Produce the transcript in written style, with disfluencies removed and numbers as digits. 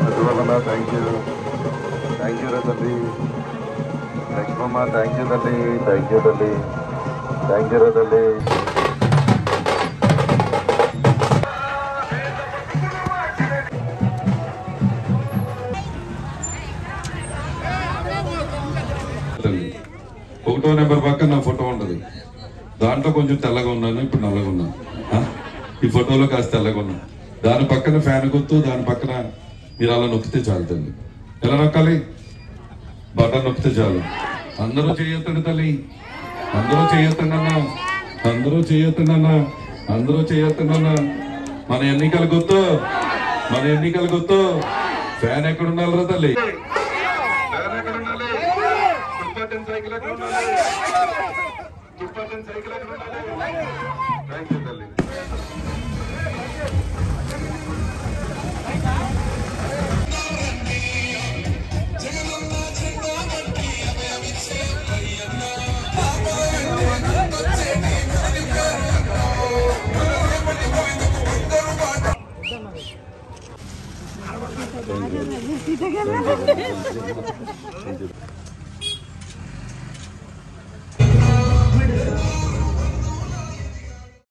సచివాలయ thank you తల్లి Lakshmamma thank you తల్లి థ్యాంక్ యూ తల్లి ఒకటో నెంబర్ పక్కన నా ఫోటో ఉంటుంది. దాంట్లో కొంచెం తెల్లగా ఉన్నాను, ఇప్పుడు నల్లగా ఉన్నాను. ఈ ఫోటోలో కాస్త తెల్లగా ఉన్నాను. దాని పక్కన ఫ్యాన్ గుర్తు, దాని పక్కన మీరు అలా నొక్కితే చాలు తల్లి. ఎలా నొక్కాలి? బటన్ నొక్కితే చాలు. అందరూ చేయొద్దండి తల్లి, అందరూ చేయొద్దండి అన్న, అందరూ చేయొద్దండి అన్న, అందరూ చేయొద్దండి అన్న. మన ఎన్నికల గుర్తు ఫ్యాన్ ఎక్కడ ఉండాలిరా తల్లి? సైకిల్ ఎక్కడ ఉండాలి? సైకిల్ ఎక్కడ ఉండాలి? థ్యాంక్ యూ తల్లి. Thank you.